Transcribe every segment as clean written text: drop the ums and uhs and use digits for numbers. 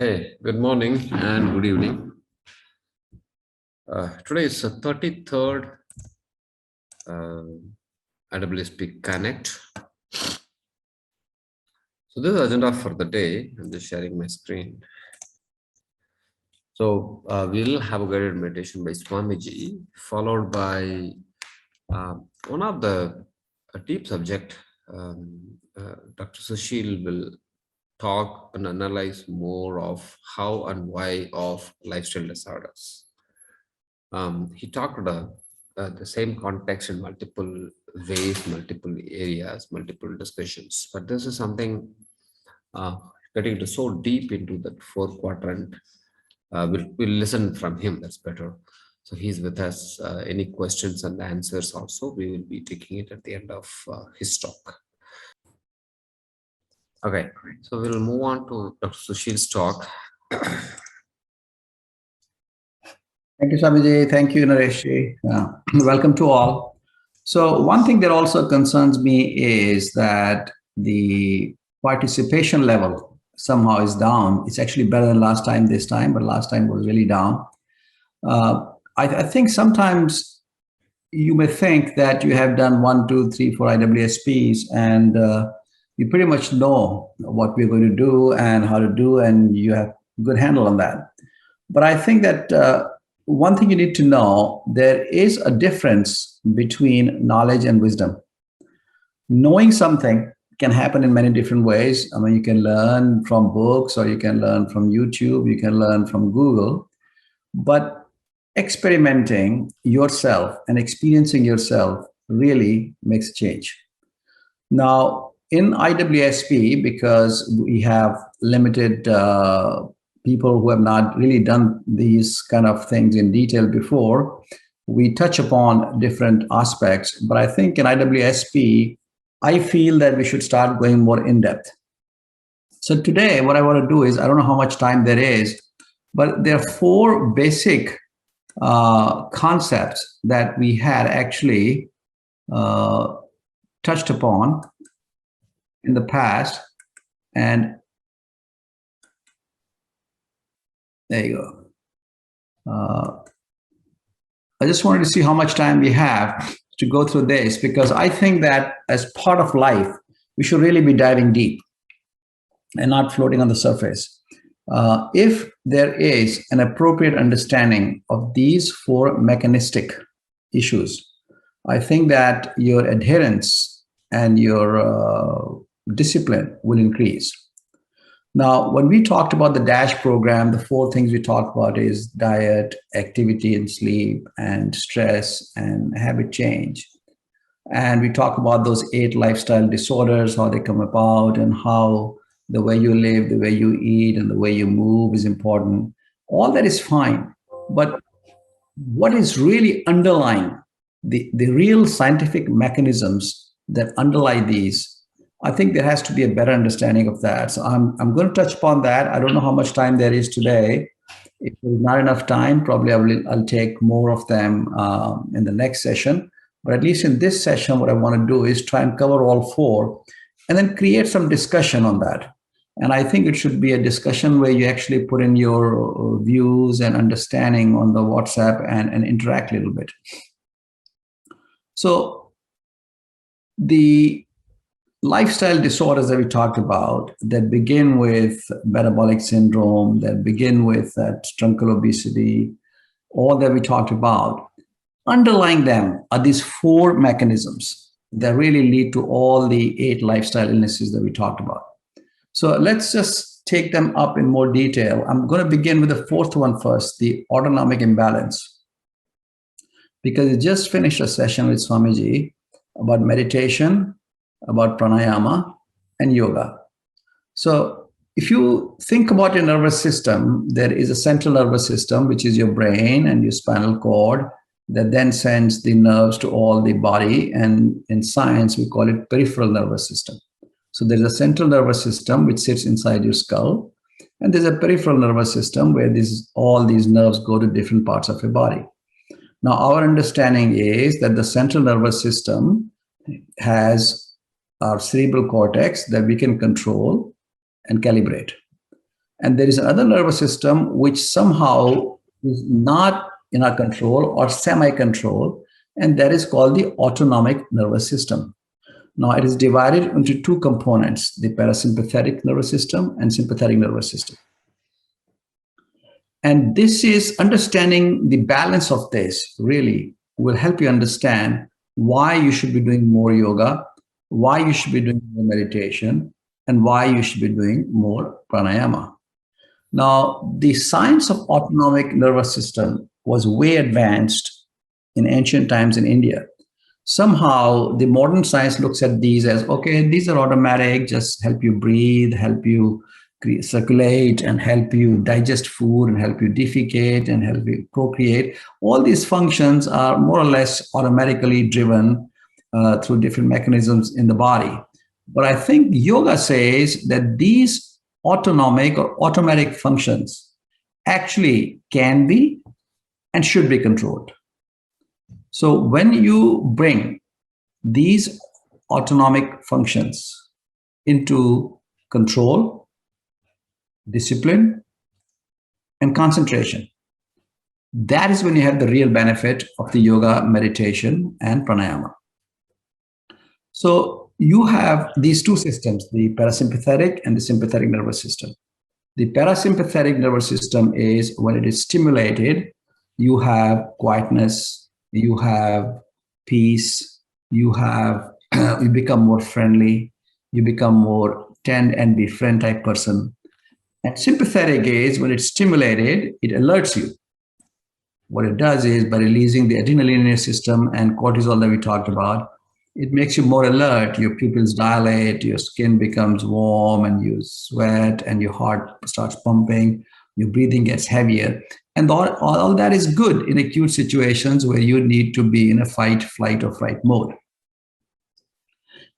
Hey, good morning and good evening. Today is the 33rd IWSP Connect. So this is the agenda for the day. I'm just sharing my screen. So we'll have a guided meditation by Swamiji, followed by one of the deep subject. Dr. Susheel will talk and analyze more of how and why of lifestyle disorders. He talked the same context in multiple ways, multiple areas, multiple discussions. But this is something getting into so deep into that fourth quadrant. We'll listen from him. That's better. So he's with us. Any questions and answers also, we will be taking it at the end of his talk. Okay, so we'll move on to Dr. Susheel's talk. Thank you, Swamiji. Thank you, Naresh. Welcome to all. So one thing that also concerns me is that the participation level somehow is down. It's actually better than last time this time, but last time was really down. I think sometimes you may think that you have done 1, 2, 3, 4 IWSPs and you pretty much know what we're going to do and how to do, and you have a good handle on that. But I think that one thing you need to know, there is a difference between knowledge and wisdom. Knowing something can happen in many different ways. I mean, you can learn from books, or you can learn from YouTube, you can learn from Google, but experimenting yourself and experiencing yourself really makes a change. Now, in IWSP, because we have limited people who have not really done these kind of things in detail before, we touch upon different aspects. But I think in IWSP, I feel that we should start going more in depth. So today, what I want to do is, I don't know how much time there is, but there are 4 basic concepts that we had actually touched upon in the past. And there you go. I just wanted to see how much time we have to go through this, because I think that as part of life, we should really be diving deep and not floating on the surface. If there is an appropriate understanding of these 4 mechanistic issues, I think that your adherence and your discipline will increase. Now, when we talked about the DASH program, the 4 things we talked about is diet, activity and sleep, and stress and habit change. And we talk about those 8 lifestyle disorders, how they come about, and how the way you live, the way you eat, and the way you move is important. All that is fine. But what is really underlying the real scientific mechanisms that underlie these, I think there has to be a better understanding of that. So I'm going to touch upon that. I don't know how much time there is today. If there's not enough time, probably I'll take more of them in the next session. But at least in this session, what I want to do is try and cover all 4 and then create some discussion on that. And I think it should be a discussion where you actually put in your views and understanding on the WhatsApp and interact a little bit. So the lifestyle disorders that we talked about, that begin with metabolic syndrome, that begin with that truncal obesity, all that we talked about, underlying them are these 4 mechanisms that really lead to all the 8 lifestyle illnesses that we talked about. So let's just take them up in more detail. I'm going to begin with the 4th one first, the autonomic imbalance. Because I just finished a session with Swamiji about meditation, about pranayama and yoga. So if you think about your nervous system, there is a central nervous system, which is your brain and your spinal cord, that then sends the nerves to all the body. And in science, we call it peripheral nervous system. So there's a central nervous system which sits inside your skull. And there's a peripheral nervous system where all these nerves go to different parts of your body. Now, our understanding is that the central nervous system has our cerebral cortex that we can control and calibrate. And there is another nervous system which somehow is not in our control or semi-control, and that is called the autonomic nervous system. Now, it is divided into two components, the parasympathetic nervous system and sympathetic nervous system. And this is understanding the balance of this really will help you understand why you should be doing more yoga, why you should be doing more meditation, and why you should be doing more pranayama. Now, the science of autonomic nervous system was way advanced in ancient times in India. Somehow, the modern science looks at these as, okay, these are automatic, just help you breathe, help you circulate, and help you digest food, and help you defecate, and help you procreate. All these functions are more or less automatically driven through different mechanisms in the body. But I think yoga says that these autonomic or automatic functions actually can be and should be controlled. So when you bring these autonomic functions into control, discipline, and concentration, that is when you have the real benefit of the yoga, meditation, and pranayama. So you have these two systems, the parasympathetic and the sympathetic nervous system. The parasympathetic nervous system is when it is stimulated, you have quietness, you have peace, you become more friendly, you become more tend and befriend type person. And sympathetic is when it's stimulated, it alerts you. What it does is by releasing the adrenaline in your system and cortisol that we talked about, it makes you more alert. Your pupils dilate, your skin becomes warm, and you sweat, and your heart starts pumping, your breathing gets heavier. And all that is good in acute situations where you need to be in a fight, flight, or fright mode.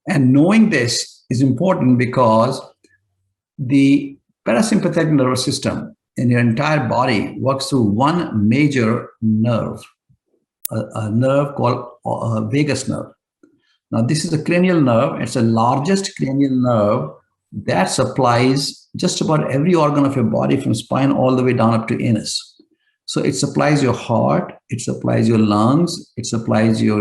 And knowing this is important because the parasympathetic nervous system in your entire body works through one major nerve, a nerve called vagus nerve. Now, this is a cranial nerve. It's the largest cranial nerve that supplies just about every organ of your body from spine all the way down up to anus. So it supplies your heart, it supplies your lungs, it supplies your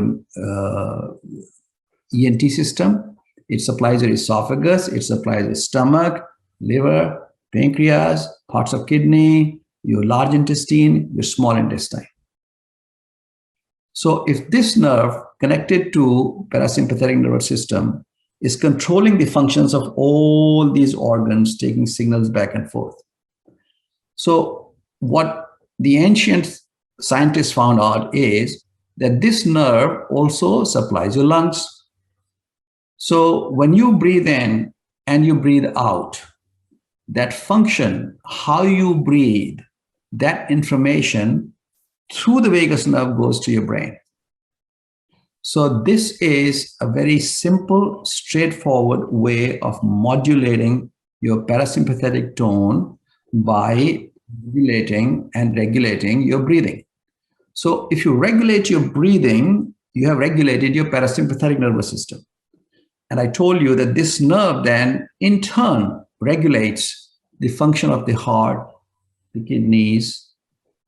ENT system, it supplies your esophagus, it supplies your stomach, liver, pancreas, parts of kidney, your large intestine, your small intestine. So if this nerve connected to parasympathetic nervous system is controlling the functions of all these organs, taking signals back and forth. So what the ancient scientists found out is that this nerve also supplies your lungs. So when you breathe in and you breathe out, that function, how you breathe, that information through the vagus nerve goes to your brain. So this is a very simple, straightforward way of modulating your parasympathetic tone by regulating and regulating your breathing. So if you regulate your breathing, you have regulated your parasympathetic nervous system. And I told you that this nerve then in turn regulates the function of the heart, the kidneys,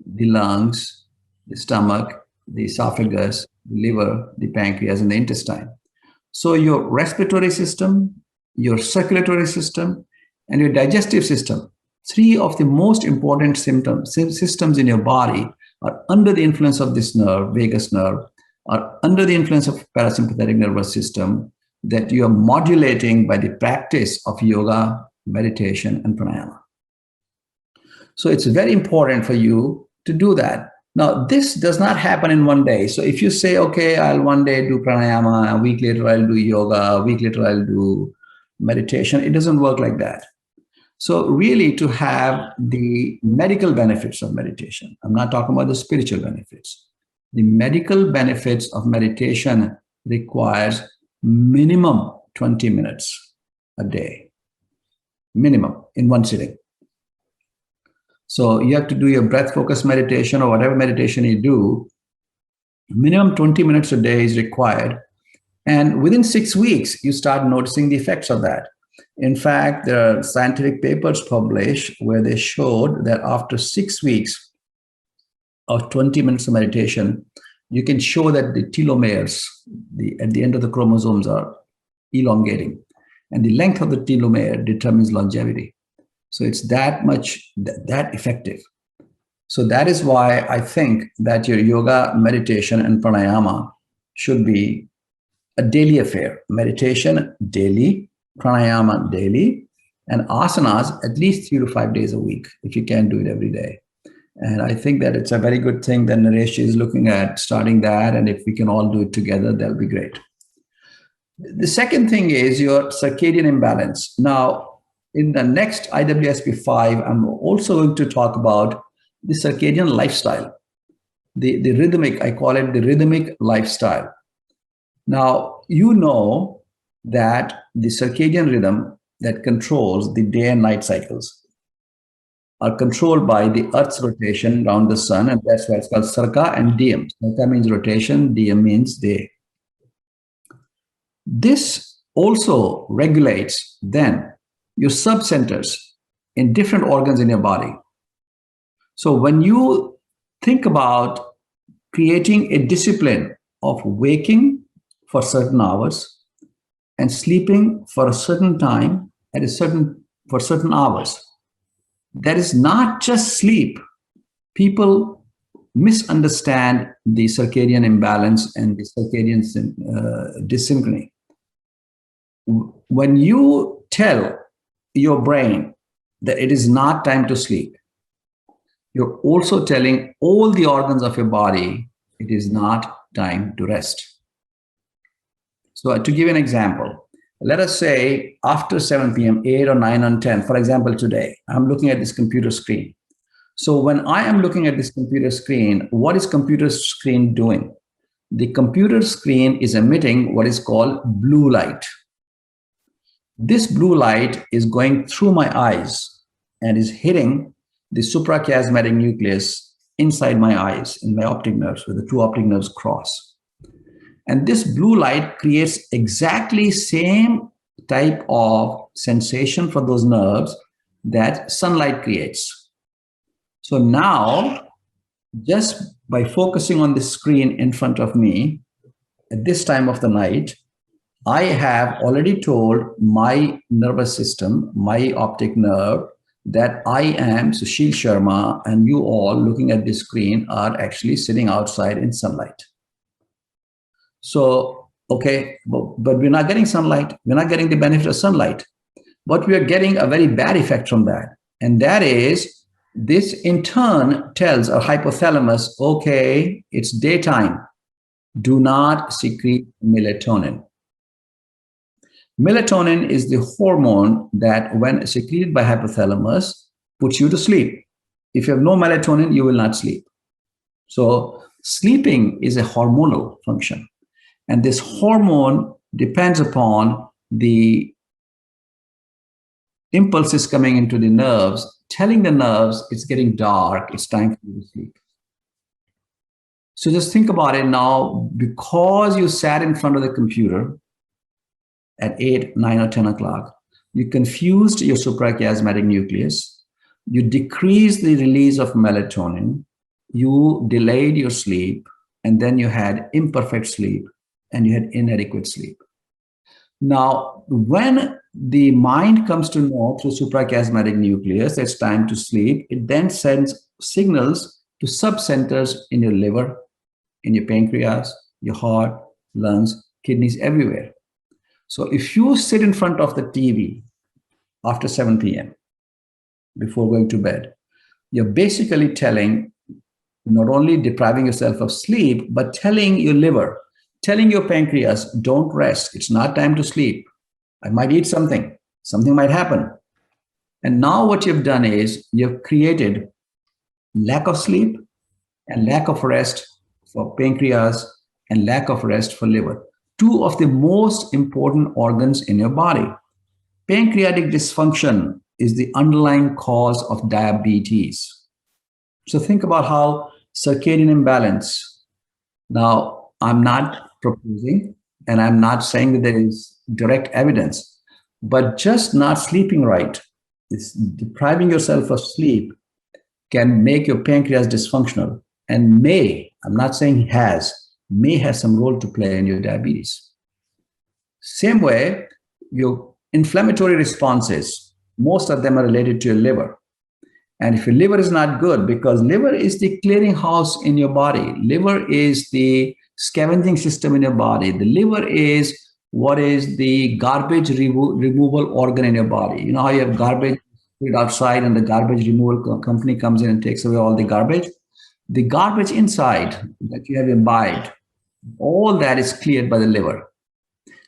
the lungs, the stomach, the esophagus, the liver, the pancreas, and the intestine. So your respiratory system, your circulatory system, and your digestive system, three of the most important systems in your body are under the influence of this nerve, vagus nerve, are under the influence of parasympathetic nervous system that you are modulating by the practice of yoga, meditation, and pranayama. So it's very important for you to do that. Now, this does not happen in one day. So if you say, okay, I'll one day do pranayama, a week later I'll do yoga, a week later I'll do meditation, it doesn't work like that. So really to have the medical benefits of meditation, I'm not talking about the spiritual benefits. The medical benefits of meditation requires minimum 20 minutes a day, minimum in one sitting. So you have to do your breath focus meditation or whatever meditation you do, minimum 20 minutes a day is required. And within 6 weeks, you start noticing the effects of that. In fact, there are scientific papers published where they showed that after 6 weeks of 20 minutes of meditation, you can show that the telomeres at the end of the chromosomes are elongating. And the length of the telomere determines longevity. So it's that much, that effective. So that is why I think that your yoga, meditation, and pranayama should be a daily affair. Meditation daily, pranayama daily, and asanas at least 3 to 5 days a week, if you can do it every day. And I think that it's a very good thing that Naresh is looking at starting that. And if we can all do it together, that'll be great. The second thing is your circadian imbalance. Now, in the next IWSP 5, I'm also going to talk about the circadian lifestyle, the rhythmic, I call it the rhythmic lifestyle. Now, you know that the circadian rhythm that controls the day and night cycles are controlled by the Earth's rotation around the sun, and that's why it's called Sarka and Diyam. Sarka means rotation, Diyam means day. This also regulates then your subcenters in different organs in your body. So when you think about creating a discipline of waking for certain hours and sleeping for a certain time for certain hours, that is not just sleep. People misunderstand the circadian imbalance and the circadian dyssynchrony. When you tell your brain that it is not time to sleep, you're also telling all the organs of your body it is not time to rest. So to give an example, let us say after 7 p.m., 8 or 9 or 10, for example, today, I'm looking at this computer screen. So when I am looking at this computer screen, what is computer screen doing? The computer screen is emitting what is called blue light. This blue light is going through my eyes and is hitting the suprachiasmatic nucleus inside my eyes, in my optic nerves, where the two optic nerves cross. And this blue light creates exactly same type of sensation for those nerves that sunlight creates. So now, just by focusing on the screen in front of me at this time of the night, I have already told my nervous system, my optic nerve, that I am Susheel Sharma, and you all looking at this screen are actually sitting outside in sunlight. So, okay, but we're not getting sunlight. We're not getting the benefit of sunlight. But we are getting a very bad effect from that. And that is, this in turn tells our hypothalamus, okay, it's daytime. Do not secrete melatonin. Melatonin is the hormone that, when secreted by hypothalamus, puts you to sleep. If you have no melatonin, you will not sleep. So sleeping is a hormonal function. And this hormone depends upon the impulses coming into the nerves, telling the nerves it's getting dark, it's time for you to sleep. So just think about it now, because you sat in front of the computer at 8, 9, or 10 o'clock, you confused your suprachiasmatic nucleus, you decreased the release of melatonin, you delayed your sleep, and then you had imperfect sleep, and you had inadequate sleep. Now, when the mind comes to know through suprachiasmatic nucleus that it's time to sleep, it then sends signals to subcenters in your liver, in your pancreas, your heart, lungs, kidneys, everywhere. So if you sit in front of the TV after 7 p.m. before going to bed, you're basically telling, not only depriving yourself of sleep, but telling your liver, telling your pancreas, don't rest. It's not time to sleep. I might eat something. Something might happen. And now what you've done is you've created lack of sleep and lack of rest for pancreas and lack of rest for liver. Two of the most important organs in your body. Pancreatic dysfunction is the underlying cause of diabetes. So think about how circadian imbalance. Now, I'm not proposing, and I'm not saying that there is direct evidence, But just not sleeping right, it's depriving yourself of sleep, can make your pancreas dysfunctional and may, I'm not saying has, may have some role to play in your diabetes. Same way, your inflammatory responses, most of them are related to your liver. And if your liver is not good, because liver is the clearinghouse in your body, liver is the scavenging system in your body, the liver is what is the garbage removal organ in your body. You know how you have garbage outside and the garbage removal company comes in and takes away all the garbage? The garbage inside that you have imbibed, all that is cleared by the liver.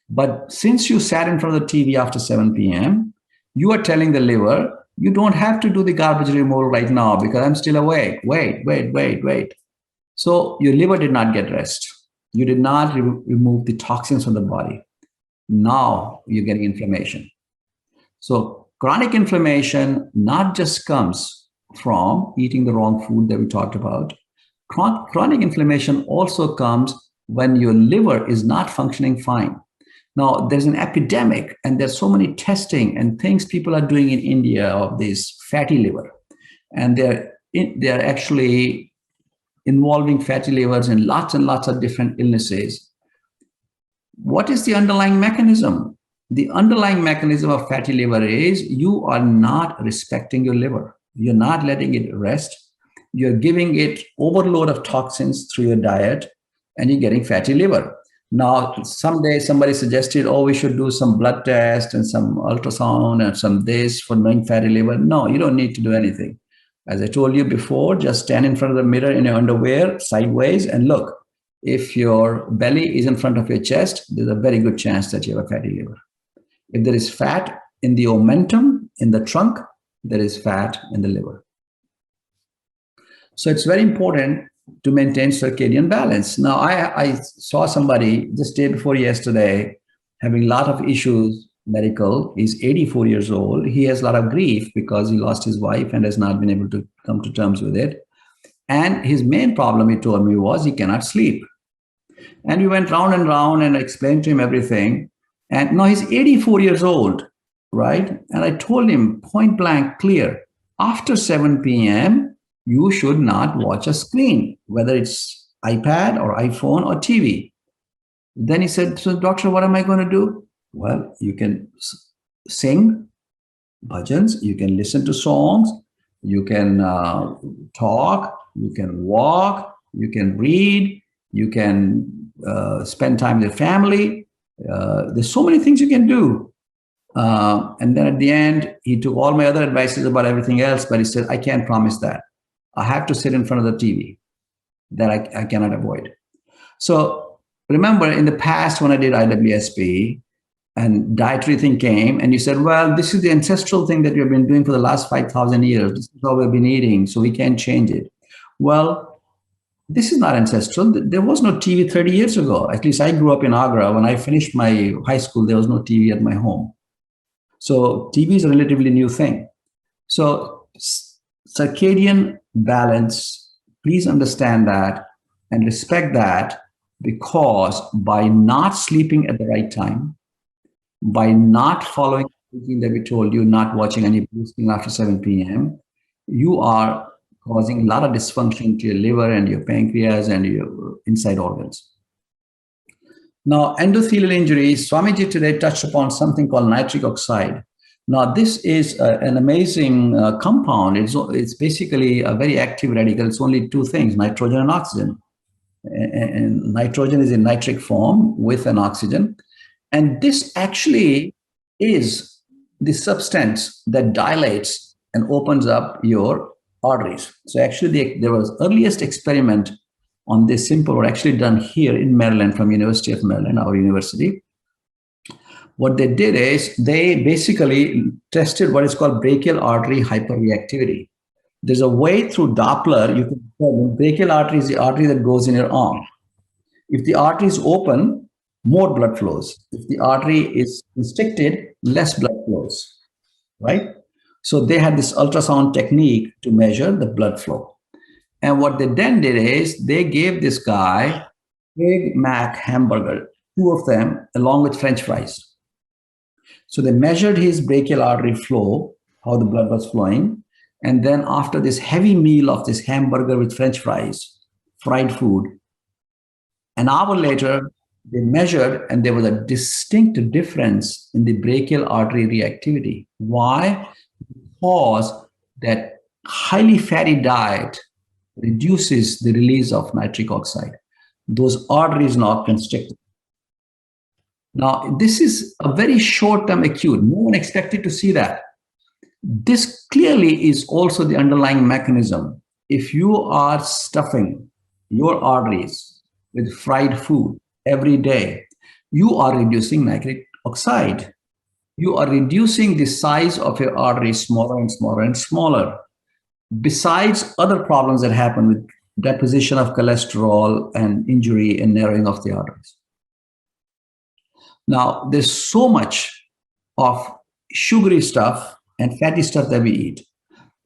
But since you sat in front of the TV after 7 p.m., you are telling the liver, you don't have to do the garbage removal right now because I'm still awake. Wait. So your liver did not get rest. You did not remove the toxins from the body. Now you're getting inflammation. So chronic inflammation not just comes from eating the wrong food that we talked about. Chronic inflammation also comes when your liver is not functioning fine. Now, there's an epidemic, and there's so many testing and things people are doing in India of this fatty liver. And they're actually involving fatty livers in lots and lots of different illnesses. What is the underlying mechanism? The underlying mechanism of fatty liver is you are not respecting your liver. You're not letting it rest. You're giving it overload of toxins through your diet, and you're getting fatty liver. Now, someday somebody suggested, oh, we should do some blood test and some ultrasound and some this for knowing fatty liver. No, you don't need to do anything. As I told you before, just stand in front of the mirror in your underwear sideways and look. If your belly is in front of your chest, there's a very good chance that you have a fatty liver. If there is fat in the omentum, in the trunk, there is fat in the liver. So it's very important to maintain circadian balance. Now, I saw somebody just day before yesterday having a lot of issues, medical. He's 84 years old. He has a lot of grief because he lost his wife and has not been able to come to terms with it. And his main problem, he told me, was he cannot sleep. And we went round and round and I explained to him everything. And now he's 84 years old, right? And I told him point blank clear, after 7 p.m., you should not watch a screen, whether it's iPad or iPhone or TV. Then he said, so doctor, what am I going to do? Well, you can sing bhajans, you can listen to songs, you can talk, you can walk, you can read, you can spend time with your family. There's so many things you can do. And then at the end, he took all my other advices about everything else, but he said, I can't promise that. I have to sit in front of the TV. That I cannot avoid. So remember in the past when I did IWSP and dietary thing came and you said, well, this is the ancestral thing that we've been doing for the last 5,000 years. This is how we've been eating, so we can't change it. Well, this is not ancestral. There was no TV 30 years ago. At least I grew up in Agra. When I finished my high school, there was no TV at my home. So TV is a relatively new thing. So circadian balance, please understand that and respect that, because by not sleeping at the right time, by not following everything that we told you, not watching any boosting after 7 p.m., you are causing a lot of dysfunction to your liver and your pancreas and your inside organs. Now, endothelial injuries, Swamiji today touched upon something called nitric oxide. Now, this is an amazing compound. It's basically a very active radical. It's only two things, nitrogen and oxygen. And nitrogen is in nitric form with an oxygen. And this actually is the substance that dilates and opens up your arteries. So actually, there was earliest experiment on this simple, or actually done here in Maryland from University of Maryland, our university. What they did is they basically tested what is called brachial artery hyperreactivity. There's a way through Doppler, you can tell brachial artery is the artery that goes in your arm. If the artery is open, more blood flows. If the artery is restricted, less blood flows, right? So they had this ultrasound technique to measure the blood flow. And what they then did is they gave this guy Big Mac hamburger, two of them, along with French fries. So they measured his brachial artery flow, how the blood was flowing. And then after this heavy meal of this hamburger with French fries, fried food, an hour later, they measured and there was a distinct difference in the brachial artery reactivity. Why? Because that highly fatty diet reduces the release of nitric oxide. Those arteries now constricted. Now, this is a very short-term acute. No one expected to see that. This clearly is also the underlying mechanism. If you are stuffing your arteries with fried food every day, you are reducing nitric oxide. You are reducing the size of your arteries smaller and smaller and smaller. Besides other problems that happen with deposition of cholesterol and injury and narrowing of the arteries. Now, there's so much of sugary stuff and fatty stuff that we eat.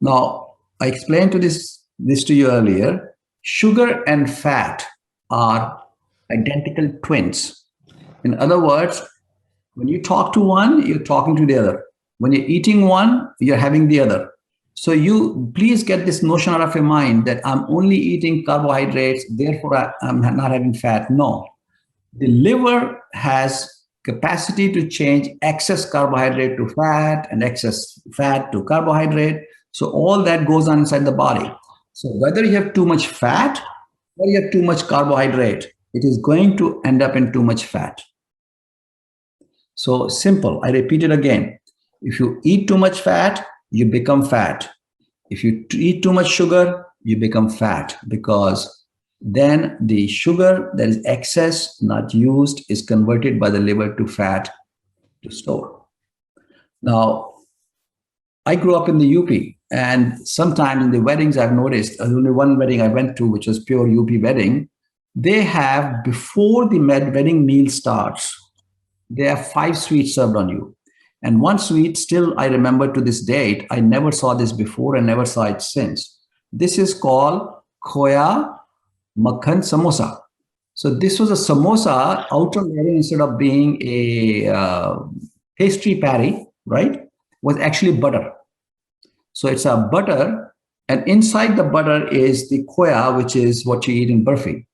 Now, I explained this to you earlier. Sugar and fat are identical twins. In other words, when you talk to one, you're talking to the other. When you're eating one, you're having the other. So you please get this notion out of your mind that I'm only eating carbohydrates, therefore I'm not having fat. No. The liver has capacity to change excess carbohydrate to fat and excess fat to carbohydrate. So all that goes on inside the body. So whether you have too much fat or you have too much carbohydrate, it is going to end up in too much fat. So simple, I repeat it again. If you eat too much fat, you become fat. If you eat too much sugar, you become fat, because then the sugar that is excess, not used, is converted by the liver to fat to store. Now, I grew up in the UP, and sometimes in the weddings I've noticed, only one wedding I went to, which was pure UP wedding, they have, before the wedding meal starts, they have 5 sweets served on you. And one sweet, still I remember to this date, I never saw this before and never saw it since. This is called khoya makhan samosa. So this was a samosa, outer layer, instead of being a pastry patty, right, was actually butter. So it's a butter, and inside the butter is the khoya, which is what you eat in burfi.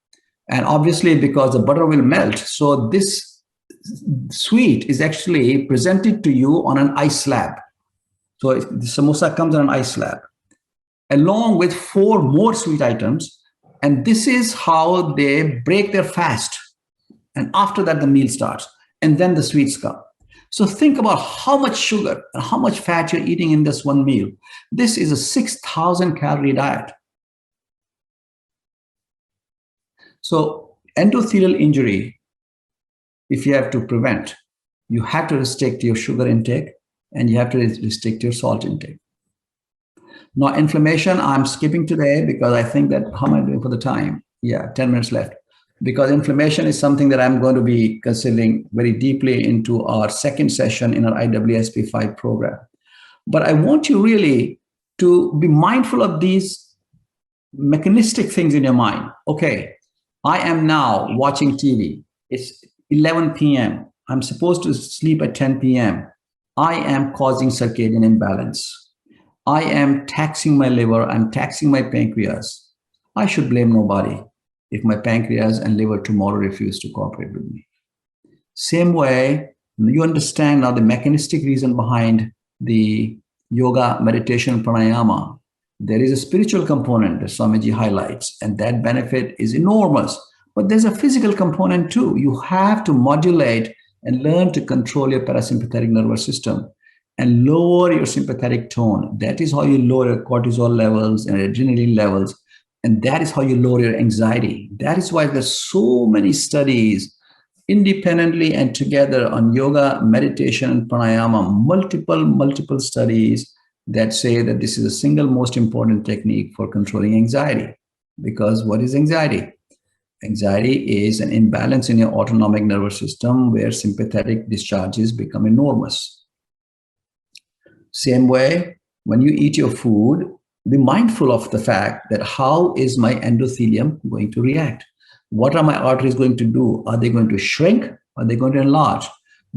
And obviously, because the butter will melt, so this sweet is actually presented to you on an ice slab. So the samosa comes on an ice slab, along with 4 more sweet items. And this is how they break their fast. And after that, the meal starts. And then the sweets come. So think about how much sugar and how much fat you're eating in this one meal. This is a 6,000 calorie diet. So endothelial injury, if you have to prevent, you have to restrict your sugar intake and you have to restrict your salt intake. Now, inflammation, I'm skipping today because I think that, how am I doing for the time? Yeah, 10 minutes left. Because inflammation is something that I'm going to be considering very deeply into our second session in our IWSP 5 program. But I want you really to be mindful of these mechanistic things in your mind. Okay, I am now watching TV. It's 11 p.m. I'm supposed to sleep at 10 p.m. I am causing circadian imbalance. I am taxing my liver. I'm taxing my pancreas. I should blame nobody if my pancreas and liver tomorrow refuse to cooperate with me. Same way, you understand now the mechanistic reason behind the yoga, meditation, pranayama. There is a spiritual component that Swamiji highlights, and that benefit is enormous. But there's a physical component too. You have to modulate and learn to control your parasympathetic nervous system and lower your sympathetic tone. That is how you lower your cortisol levels and adrenaline levels. And that is how you lower your anxiety. That is why there's so many studies independently and together on yoga, meditation, and pranayama, multiple studies that say that this is the single most important technique for controlling anxiety. Because what is anxiety? Anxiety is an imbalance in your autonomic nervous system where sympathetic discharges become enormous. Same way, when you eat your food, be mindful of the fact that how is my endothelium going to react? What are my arteries going to do? Are they going to shrink? Are they going to enlarge?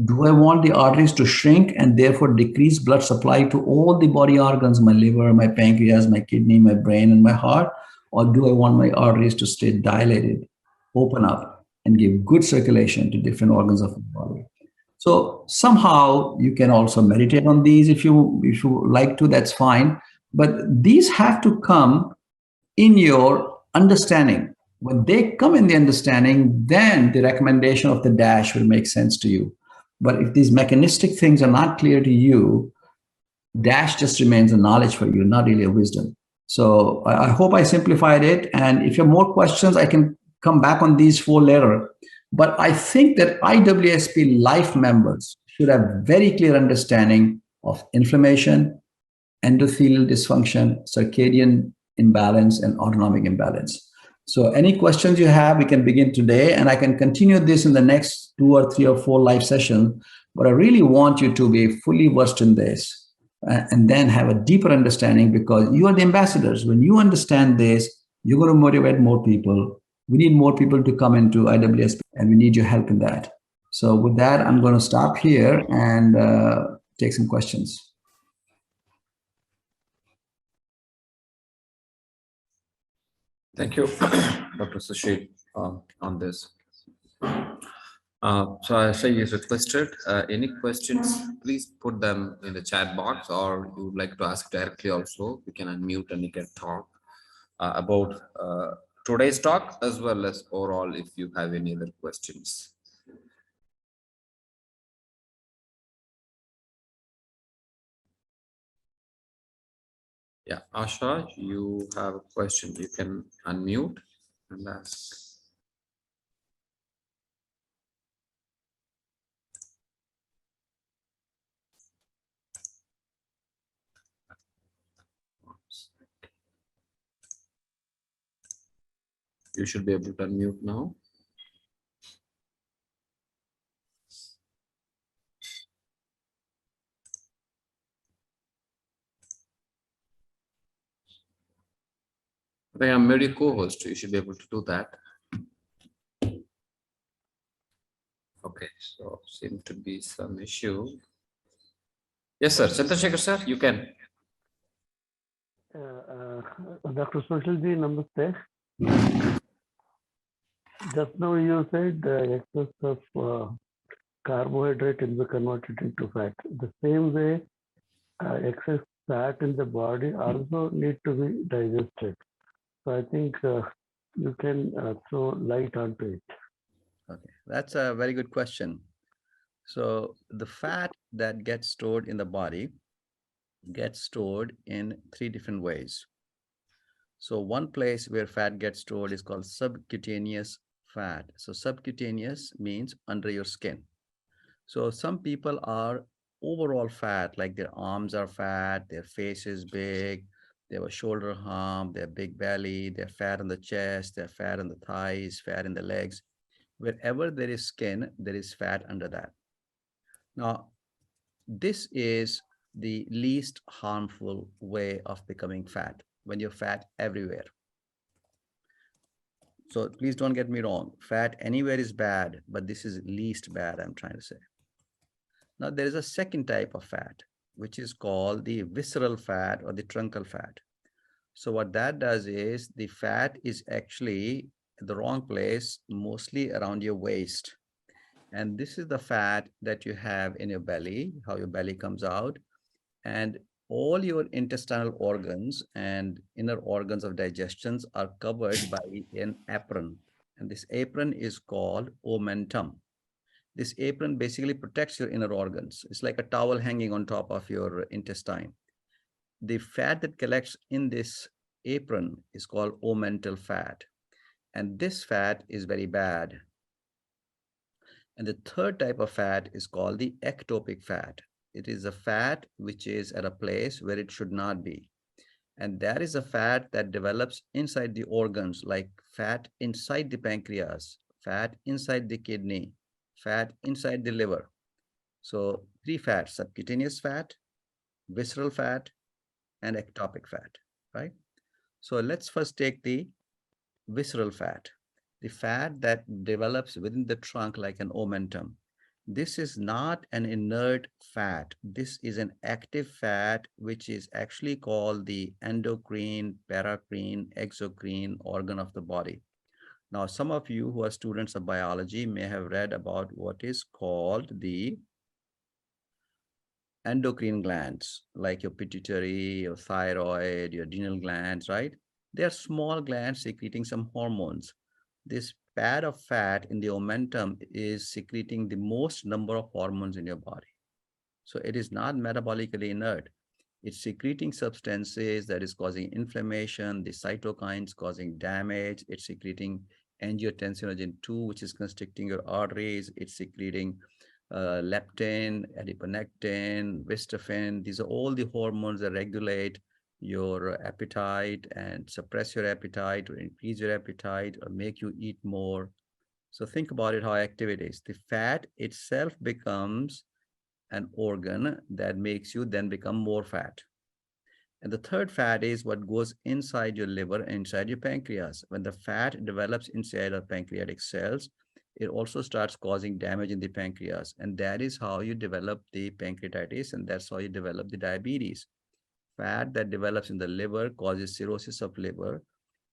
Do I want the arteries to shrink and therefore decrease blood supply to all the body organs, my liver, my pancreas, my kidney, my brain, and my heart? Or do I want my arteries to stay dilated, open up, and give good circulation to different organs of the body? So somehow you can also meditate on these if you like to, that's fine. But these have to come in your understanding. When they come in the understanding, then the recommendation of the dash will make sense to you. But if these mechanistic things are not clear to you, dash just remains a knowledge for you, not really a wisdom. So I hope I simplified it. And if you have more questions, I can come back on these four later. But I think that IWSP life members should have very clear understanding of inflammation, endothelial dysfunction, circadian imbalance, and autonomic imbalance. So any questions you have, we can begin today, and I can continue this in the next 2 or 3 or 4 live sessions. But I really want you to be fully versed in this and then have a deeper understanding, because you are the ambassadors. When you understand this, you're going to motivate more people. We need more people to come into IWSP, and we need your help in that. So with that, I'm going to stop here and take some questions. Thank you, Dr. Susheel, on this. So as I requested, any questions, please put them in the chat box, or you would like to ask directly also, you can unmute and you can talk about today's talk as well as overall if you have any other questions. Yeah, Asha, you have a question, you can unmute and ask. You should be able to unmute now. I think I'm made a co-host. You should be able to do that. Okay, so seems to be some issue. Yes, sir. Chandrasekhar, sir, you can. Dr. Susheel ji, namaste. Just now you said the excess of carbohydrate will be converted into fat. The same way, excess fat in the body also need to be digested. So I think you can throw light onto it. Okay, that's a very good question. So the fat that gets stored in the body gets stored in 3 different ways. So one place where fat gets stored is called subcutaneous fat. So subcutaneous means under your skin. So some people are overall fat, like their arms are fat, their face is big, they have a shoulder hump, they have big belly, they're fat on the chest, they're fat on the thighs, fat in the legs. Wherever there is skin, there is fat under that. Now, this is the least harmful way of becoming fat, when you're fat everywhere. So please don't get me wrong. Fat anywhere is bad, but this is least bad, I'm trying to say. Now, there is a second type of fat, which is called the visceral fat or the truncal fat. So what that does is the fat is actually in the wrong place, mostly around your waist. And this is the fat that you have in your belly, how your belly comes out. And all your intestinal organs and inner organs of digestions are covered by an apron. And this apron is called omentum. This apron basically protects your inner organs. It's like a towel hanging on top of your intestine. The fat that collects in this apron is called omental fat. And this fat is very bad. And the third type of fat is called the ectopic fat. It is a fat which is at a place where it should not be. And that is a fat that develops inside the organs, like fat inside the pancreas, fat inside the kidney, fat inside the liver. So 3 fats: subcutaneous fat, visceral fat, and ectopic fat, right? So let's first take the visceral fat, the fat that develops within the trunk like an omentum. This is not an inert fat. This is an active fat, which is actually called the endocrine, paracrine, exocrine organ of the body. Now, some of you who are students of biology may have read about what is called the endocrine glands, like your pituitary, your thyroid, your adrenal glands, right? They are small glands secreting some hormones. This pad of fat in the omentum is secreting the most number of hormones in your body. So it is not metabolically inert. It's secreting substances that is causing inflammation, the cytokines causing damage. It's secreting angiotensinogen 2, which is constricting your arteries. It's secreting leptin, adiponectin, vistaphin. These are all the hormones that regulate your appetite and suppress your appetite or increase your appetite or make you eat more. So think about it, how active it is. The fat itself becomes an organ that makes you then become more fat. And the third fat is what goes inside your liver, inside your pancreas. When the fat develops inside of pancreatic cells, it also starts causing damage in the pancreas. And that is how you develop the pancreatitis, and that's how you develop the diabetes. Fat that develops in the liver causes cirrhosis of liver,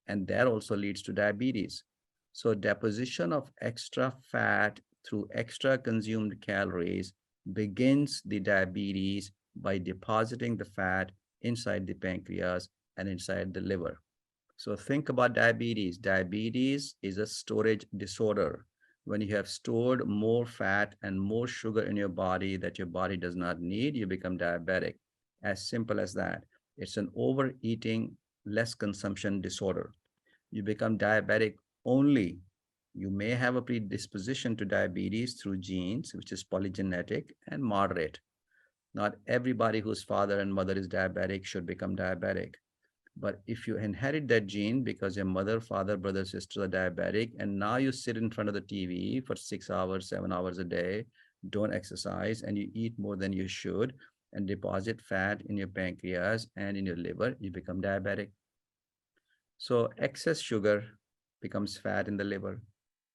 and that also leads to diabetes. So deposition of extra fat through extra consumed calories begins the diabetes by depositing the fat inside the pancreas and inside the liver. So think about diabetes. Diabetes is a storage disorder. When you have stored more fat and more sugar in your body that your body does not need, you become diabetic. As simple as that. It's an overeating, less consumption disorder. You become diabetic only. You may have a predisposition to diabetes through genes, which is polygenetic and moderate. Not everybody whose father and mother is diabetic should become diabetic. But if you inherit that gene because your mother, father, brother, sister are diabetic, and now you sit in front of the TV for 6 hours, 7 hours a day, don't exercise, and you eat more than you should, and deposit fat in your pancreas and in your liver, you become diabetic. So excess sugar becomes fat in the liver.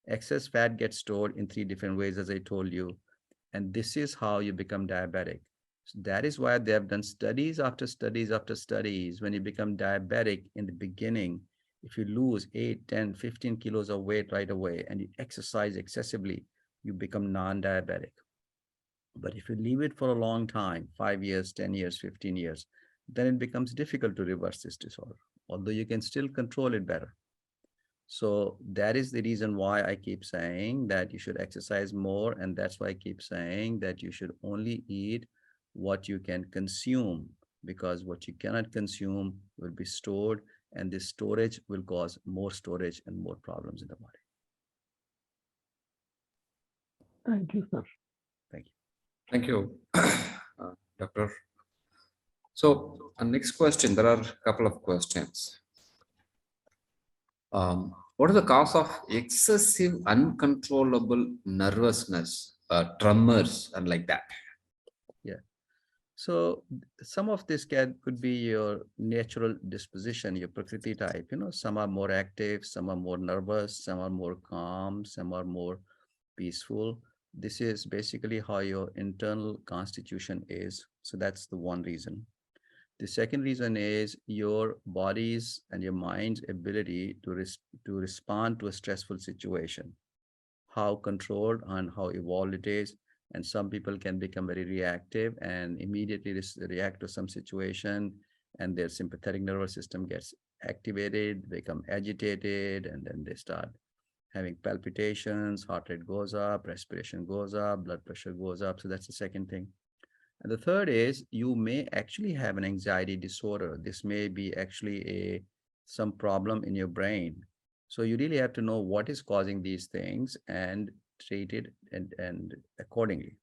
Excess fat gets stored in 3 different ways, as I told you. And this is how you become diabetic. So that is why they have done studies after studies after studies. When you become diabetic in the beginning, if you lose 8, 10, 15 kilos of weight right away and you exercise excessively, you become non-diabetic. But if you leave it for a long time, 5 years, 10 years, 15 years, then it becomes difficult to reverse this disorder, although you can still control it better. So that is the reason why I keep saying that you should exercise more. And that's why I keep saying that you should only eat what you can consume, because what you cannot consume will be stored, and this storage will cause more storage and more problems in the body. Thank you, sir. Thank you. Thank you, Doctor. So, next question, there are a couple of questions. What is the cause of excessive uncontrollable nervousness, tremors, and like that? Yeah. So some of this could be your natural disposition, your prakriti type. Some are more active, some are more nervous, some are more calm, some are more peaceful. This is basically how your internal constitution is. So that's the one reason. The second reason is your body's and your mind's ability to respond to a stressful situation, how controlled and how evolved it is. And some people can become very reactive and immediately react to some situation, and their sympathetic nervous system gets activated, become agitated, and then they start having palpitations, heart rate goes up, respiration goes up, blood pressure goes up. So that's the second thing. And the third is you may actually have an anxiety disorder. This may be actually some problem in your brain. So you really have to know what is causing these things and treat it and accordingly.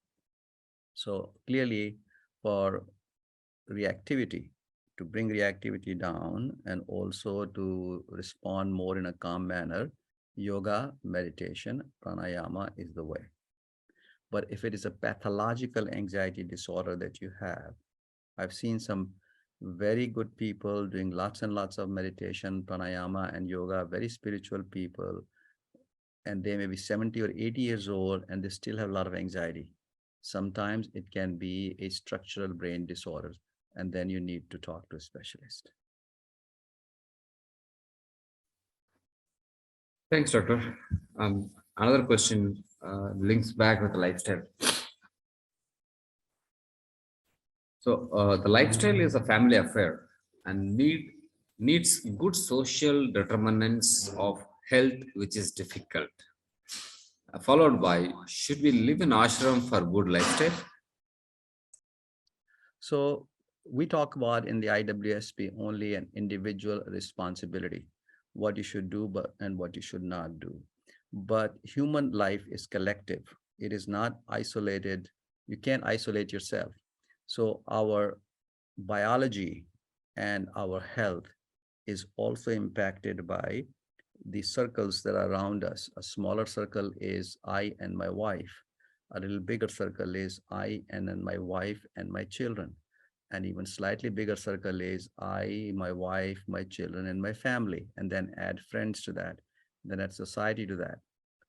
So clearly, for reactivity, to bring reactivity down and also to respond more in a calm manner, yoga, meditation, pranayama is the way. But if it is a pathological anxiety disorder that you have, I've seen some very good people doing lots and lots of meditation, pranayama, and yoga, very spiritual people, and they may be 70 or 80 years old and they still have a lot of anxiety. Sometimes it can be a structural brain disorder, and then you need to talk to a specialist. Thanks, doctor. Another question links back with the lifestyle. So the lifestyle is a family affair and needs good social determinants of health, which is difficult. Followed by, should we live in ashram for good lifestyle? So we talk about in the IWSP only an individual responsibility, what you should do and what you should not do. But human life is collective. It is not isolated. You can't isolate yourself. So our biology and our health is also impacted by the circles that are around us. A smaller circle is I and my wife. A little bigger circle is I and then my wife and my children. And even slightly bigger circle is I, my wife, my children, and my family. And then add friends to that, then add society to that.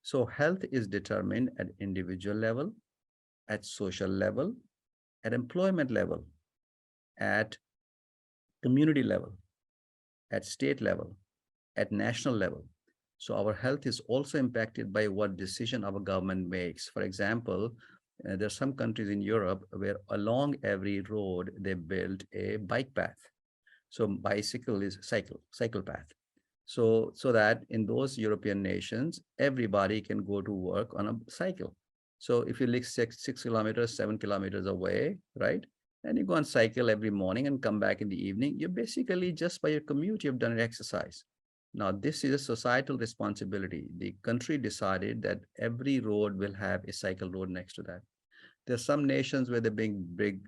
So health is determined at individual level, at social level, at employment level, at community level, at state level, at national level. So our health is also impacted by what decision our government makes. For example, there are some countries in Europe where along every road they build a bike path. So bicycle is cycle path. So that in those European nations, everybody can go to work on a cycle. So if you live 6 kilometers, 7 kilometers away, right? And you go on cycle every morning and come back in the evening, you basically just by your commute, you've done an exercise. Now, this is a societal responsibility. The country decided that every road will have a cycle road next to that. There are some nations where they bring big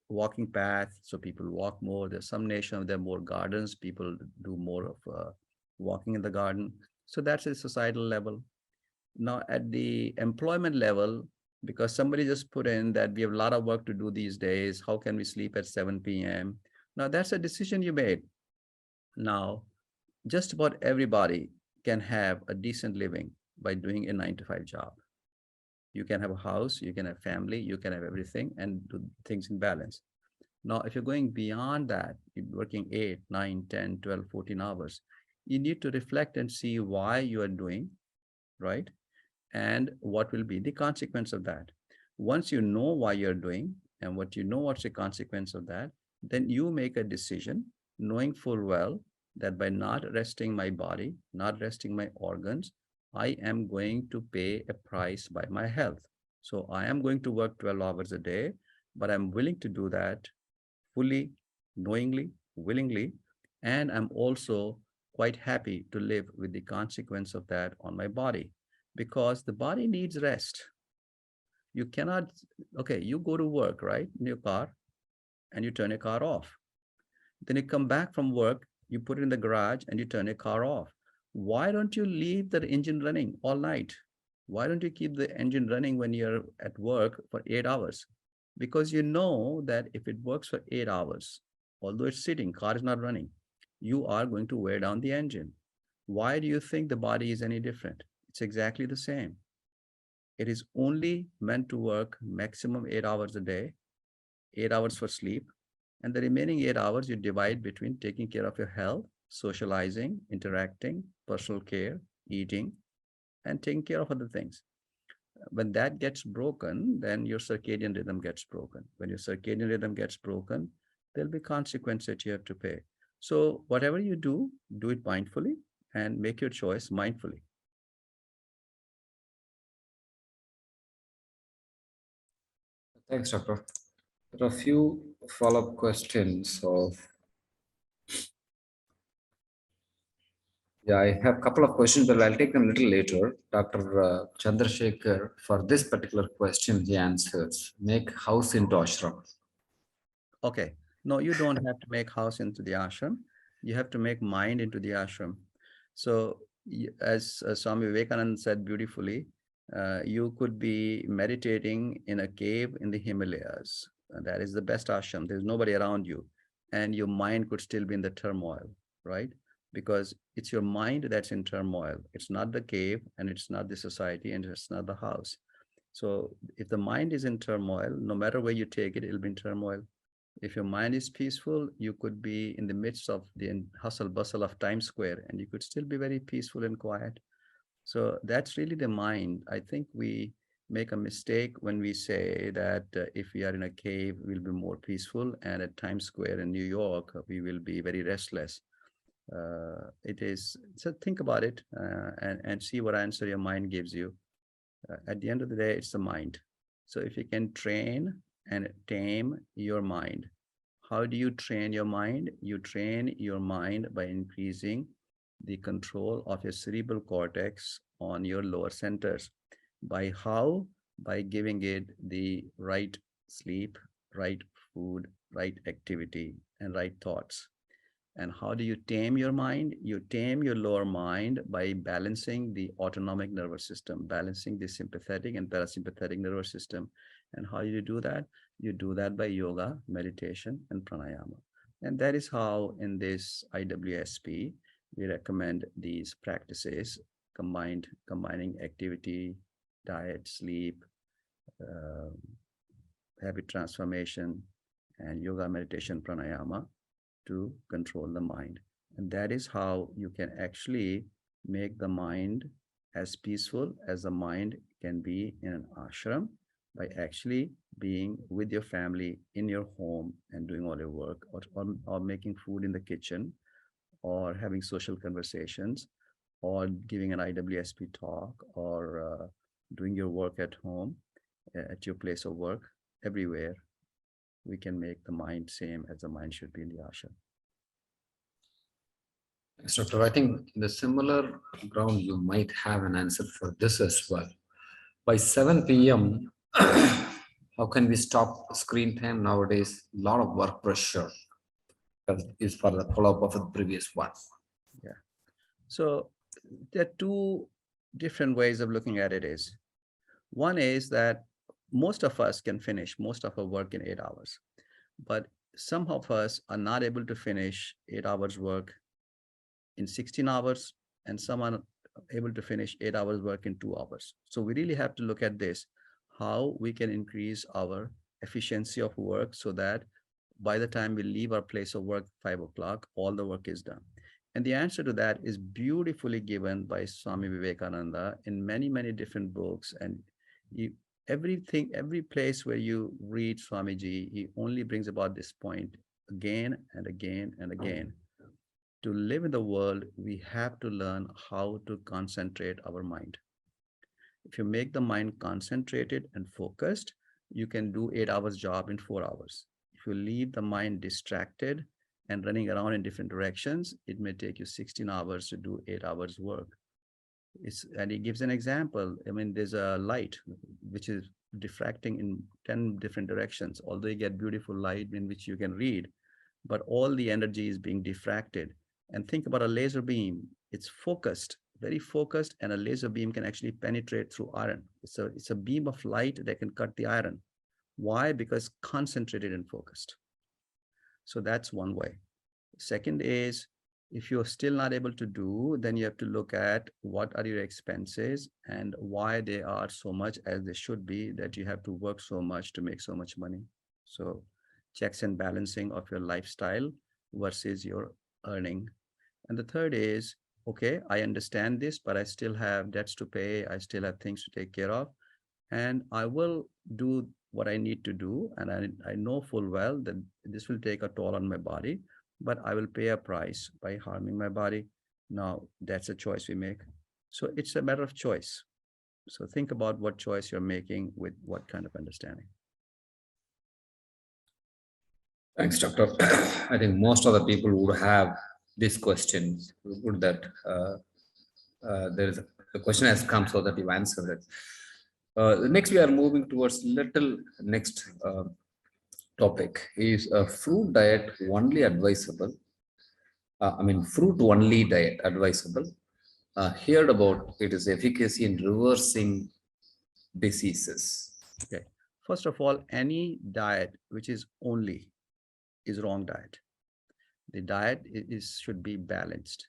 walking paths, so people walk more. There's some nations there are more gardens, people do more of walking in the garden. So that's a societal level. Now, at the employment level, because somebody just put in that we have a lot of work to do these days, how can we sleep at 7 p.m.? Now, that's a decision you made. Now, just about everybody can have a decent living by doing a 9-to-5 job. You can have a house, you can have family, you can have everything and do things in balance. Now, if you're going beyond that, you're working 8, 9, 10, 12, 14 hours, you need to reflect and see why you are doing, right? And what will be the consequence of that. Once you know why you're doing and what you know what's the consequence of that, then you make a decision knowing full well that by not resting my body, not resting my organs, I am going to pay a price by my health. So I am going to work 12 hours a day, but I'm willing to do that fully, knowingly, willingly, and I'm also quite happy to live with the consequence of that on my body, because the body needs rest. You cannot, okay, you go to work, right, in your car, and you turn your car off. Then you come back from work, you put it in the garage and you turn your car off. Why don't you leave the engine running all night? Why don't you keep the engine running when you're at work for 8 hours? Because you know that if it works for 8 hours, although it's sitting, car is not running, you are going to wear down the engine. Why do you think the body is any different? It's exactly the same. It is only meant to work maximum 8 hours a day, 8 hours for sleep, and the remaining 8 hours you divide between taking care of your health, socializing, interacting, personal care, eating, and taking care of other things. When that gets broken, then your circadian rhythm gets broken. When your circadian rhythm gets broken, there'll be consequences that you have to pay. So whatever you do it mindfully and make your choice mindfully. Thanks, doctor. There are a few follow-up questions of. Yeah, I have a couple of questions, but I'll take them a little later. Dr. Chandrasekhar, for this particular question, he answers, make house into ashram. Okay. No, you don't have to make house into the ashram. You have to make mind into the ashram. So as Swami Vivekananda said beautifully, you could be meditating in a cave in the Himalayas. That is the best ashram. There's nobody around you. And your mind could still be in the turmoil, right? because it's your mind that's in turmoil. It's not the cave, and it's not the society, and it's not the house. So if the mind is in turmoil, no matter where you take it, it'll be in turmoil. If your mind is peaceful, you could be in the midst of the hustle bustle of Times Square, and you could still be very peaceful and quiet. So that's really the mind. I think we make a mistake when we say that if we are in a cave, we'll be more peaceful, and at Times Square in New York, we will be very restless. It is, so think about it and see what answer your mind gives you. At the end of the day, it's the mind. So if you can train and tame your mind, how do you train your mind? You train your mind by increasing the control of your cerebral cortex on your lower centers. By how? By giving it the right sleep, right food, right activity, and right thoughts. And how do you tame your mind? You tame your lower mind by balancing the autonomic nervous system, balancing the sympathetic and parasympathetic nervous system. And how do you do that? You do that by yoga, meditation, and pranayama. And that is how in this IWSP, we recommend these practices combining activity, diet, sleep, habit transformation, and yoga, meditation, pranayama to control the mind. And that is how you can actually make the mind as peaceful as the mind can be in an ashram, by actually being with your family in your home and doing all your work, or making food in the kitchen, or having social conversations, or giving an IWSP talk, or doing your work at home, at your place of work. Everywhere we can make the mind same as the mind should be in the ashram. Thanks, Doctor. I think in the similar ground, you might have an answer for this as well. By 7 p.m., how can we stop screen time nowadays? A lot of work pressure is for the follow-up of the previous one. Yeah. So there are two different ways of looking at it. Is one is that most of us can finish most of our work in 8 hours, but some of us are not able to finish 8 hours work in 16 hours, and some are able to finish 8 hours work in 2 hours. So we really have to look at this, how we can increase our efficiency of work so that by the time we leave our place of work 5 o'clock, all the work is done. And the answer to that is beautifully given by Swami Vivekananda in many, many different books. And every place where you read Swamiji, he only brings about this point again and again and again. To live in the world, we have to learn how to concentrate our mind. If you make the mind concentrated and focused, you can do 8 hours job in 4 hours. If you leave the mind distracted and running around in different directions, it may take you 16 hours to do 8 hours work. And he gives an example. I mean, there's a light which is diffracting in 10 different directions, although you get beautiful light in which you can read, but all the energy is being diffracted. And think about a laser beam. It's focused, very focused, and a laser beam can actually penetrate through iron. It's a beam of light that can cut the iron. Why? Because concentrated and focused. So that's one way. Second is, if you're still not able to do, then you have to look at what are your expenses and why they are so much as they should be, that you have to work so much to make so much money. So checks and balancing of your lifestyle versus your earning. And the third is, okay, I understand this, but I still have debts to pay. I still have things to take care of, and I will do what I need to do. And I know full well that this will take a toll on my body, but I will pay a price by harming my body. Now, that's a choice we make. So it's a matter of choice. So think about what choice you're making with what kind of understanding. Thanks, Doctor. I think most of the people would have this question. Would that the question has come so that you answered it. Next, we are moving towards next topic is a fruit diet only advisable. Fruit only diet advisable. Heard about it is efficacy in reversing diseases. Okay. First of all, any diet which is only is wrong diet. The diet should be balanced.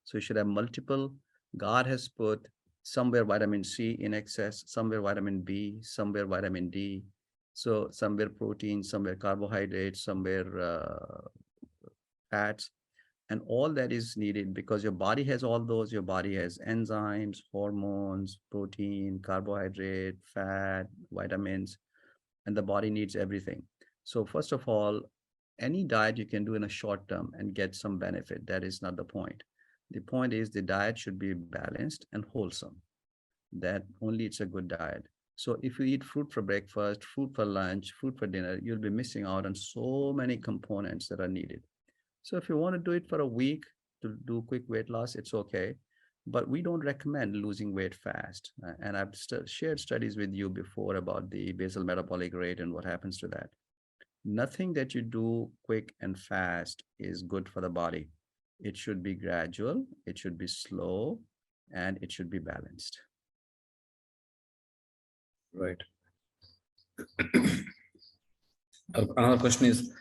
So you should have multiple. God has put somewhere vitamin C in excess, somewhere vitamin B, somewhere vitamin D. So somewhere protein, somewhere carbohydrates, somewhere fats, and all that is needed because your body has all those. Your body has enzymes, hormones, protein, carbohydrate, fat, vitamins, and the body needs everything. So first of all, any diet you can do in a short term and get some benefit. That is not the point. The point is the diet should be balanced and wholesome. That only it's a good diet. So if you eat fruit for breakfast, fruit for lunch, fruit for dinner, you'll be missing out on so many components that are needed. So if you want to do it for a week to do quick weight loss, it's okay. But we don't recommend losing weight fast. And I've shared studies with you before about the basal metabolic rate and what happens to that. Nothing that you do quick and fast is good for the body. It should be gradual, it should be slow, and it should be balanced. Right. Another question is,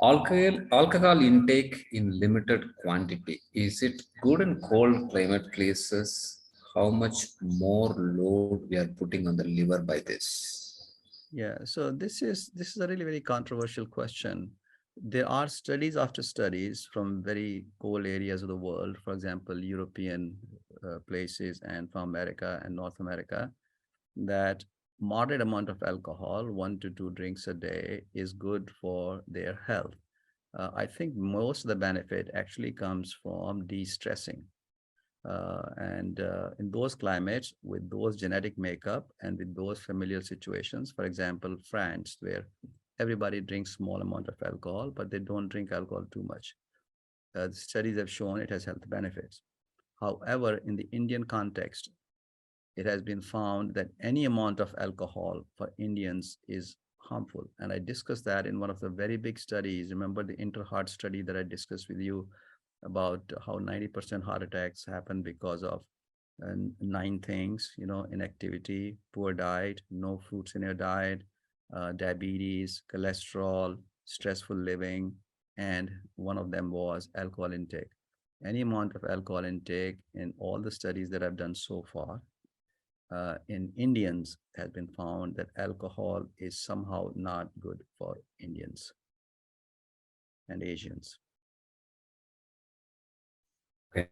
alcohol intake in limited quantity, is it good in cold climate places? How much more load we are putting on the liver by this? Yeah, so this is a really very controversial question. There are studies after studies from very cold areas of the world, for example, European places and from America and North America, that moderate amount of alcohol, 1 to 2 drinks a day, is good for their health. I think most of the benefit actually comes from de-stressing. And in those climates, with those genetic makeup and with those familial situations, for example, France, where everybody drinks small amount of alcohol, but they don't drink alcohol too much. The studies have shown it has health benefits. However, in the Indian context, it has been found that any amount of alcohol for Indians is harmful. And I discussed that in one of the very big studies. Remember the inter-heart study that I discussed with you about how 90% heart attacks happen because of 9 things, inactivity, poor diet, no fruits in your diet, diabetes, cholesterol, stressful living, and one of them was alcohol intake. Any amount of alcohol intake in all the studies that I've done so far in Indians has been found that alcohol is somehow not good for Indians and Asians. Okay.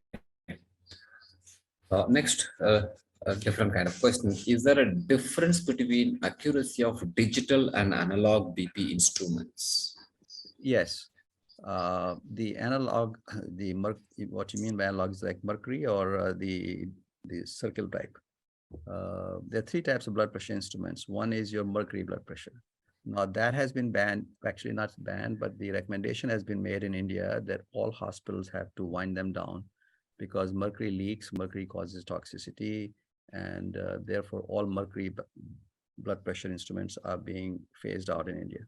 Next, a different kind of question. Is there a difference between accuracy of digital and analog BP instruments? Yes. The analog, what you mean by analog is like mercury or the circle type. There are 3 types of blood pressure instruments. One is your mercury blood pressure. Now that has been banned, actually not banned, but the recommendation has been made in India that all hospitals have to wind them down because mercury leaks, mercury causes toxicity, and therefore all mercury blood pressure instruments are being phased out in India.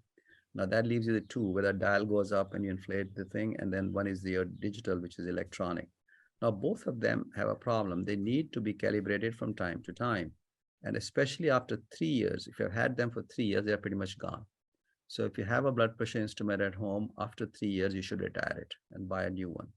Now that leaves you the 2, where the dial goes up and you inflate the thing, and then one is the digital, which is electronic. Now, both of them have a problem. They need to be calibrated from time to time. And especially after 3 years, if you've had them for 3 years, they're pretty much gone. So if you have a blood pressure instrument at home, after 3 years, you should retire it and buy a new one.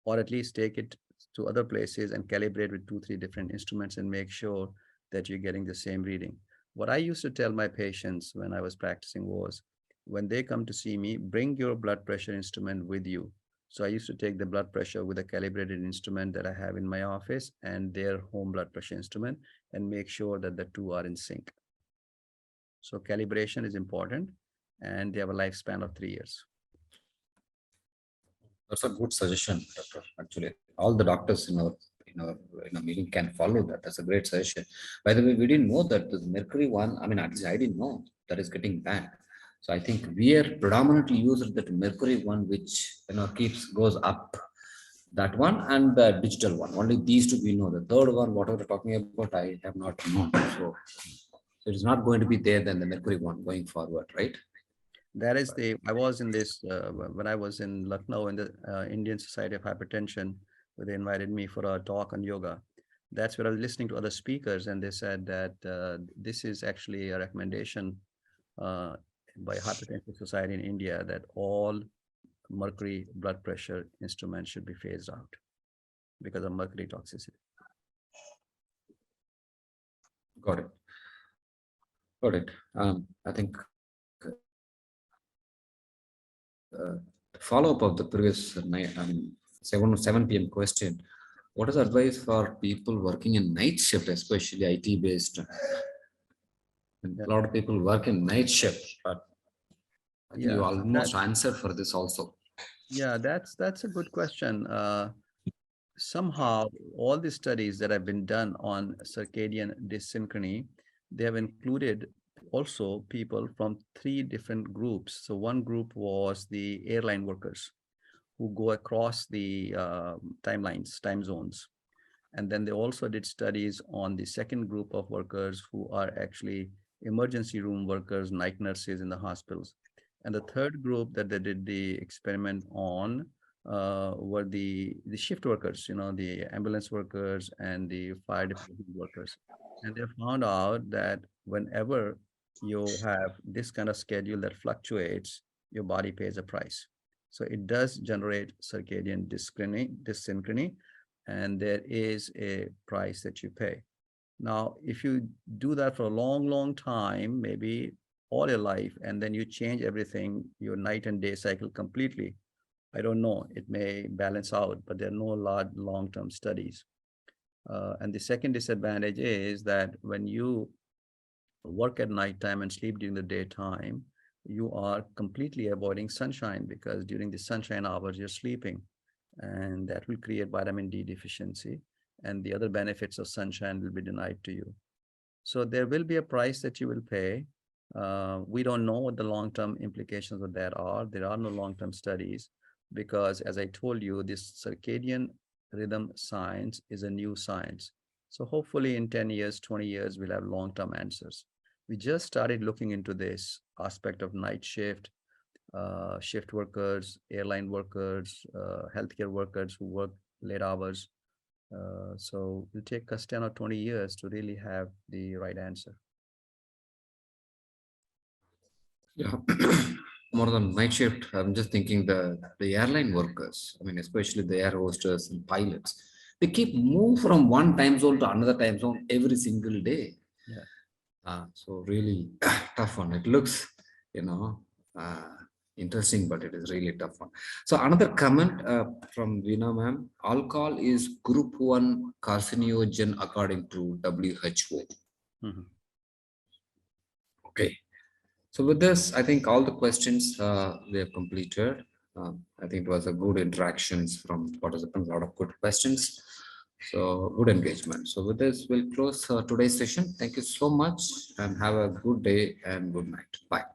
Or at least take it to other places and calibrate with 2-3 different instruments and make sure that you're getting the same reading. What I used to tell my patients when I was practicing was, when they come to see me, bring your blood pressure instrument with you. So I used to take the blood pressure with a calibrated instrument that I have in my office and their home blood pressure instrument and make sure that the 2 are in sync. So calibration is important and they have a lifespan of 3 years. That's a good suggestion, doctor. Actually, all the doctors in our meeting can follow that. That's a great suggestion. By the way, we didn't know that the mercury one. I mean, at least I didn't know that is getting banned. So I think we are predominantly using that mercury one, which goes up. That one and the digital one. Only these 2 we know. The third one, whatever we're talking about, I have not known. So it is not going to be there than the mercury one going forward, right? That is I was in this, when I was in Lucknow in the Indian Society of Hypertension, where they invited me for a talk on yoga. That's where I was listening to other speakers and they said that this is actually a recommendation by Hypertension Society in India that all mercury blood pressure instruments should be phased out. because of mercury toxicity. Got it. Got it. I think follow up of the previous 7 p.m. question. What is advice for people working in night shift, especially IT based? And Yeah. a lot of people work in night shift, but I think you Yeah, almost answered for this also. yeah, that's a good question. Somehow, all the studies that have been done on circadian dysynchrony, they have included also people from 3 different groups. So one group was the airline workers who go across the time zones. And then they also did studies on the second group of workers who are actually emergency room workers, night nurses in the hospitals. And the third group that they did the experiment on were the shift workers, the ambulance workers and the fire department workers. And they found out that whenever you have this kind of schedule that fluctuates, your body pays a price. So it does generate circadian dysynchrony, and there is a price that you pay. Now, if you do that for a long, long time, maybe all your life, and then you change everything, your night and day cycle completely, I don't know, it may balance out, but there are no large long-term studies. And the second disadvantage is that when you work at nighttime and sleep during the daytime, you are completely avoiding sunshine, because during the sunshine hours, you're sleeping, and that will create vitamin D deficiency, and the other benefits of sunshine will be denied to you. So there will be a price that you will pay. We don't know what the long-term implications of that are. There are no long-term studies because, as I told you, this circadian rhythm science is a new science. So hopefully in 10 years, 20 years, we'll have long-term answers. We just started looking into this aspect of night shift, shift workers, airline workers, healthcare workers who work late hours. So it'll take us 10 or 20 years to really have the right answer. Yeah. More than night shift, I'm just thinking the airline workers, I mean, especially the air hostess and pilots, they keep move from one time zone to another time zone every single day. Yeah. So really tough one. It looks, interesting, but it is really tough one. So another comment from Veena ma'am, alcohol is group 1 carcinogen according to WHO. Mhm. Okay. So with this, I think all the questions we have completed. I think it was a good interactions from participants, a lot of good questions. So good engagement. So with this, we'll close today's session. Thank you so much and have a good day and good night. Bye.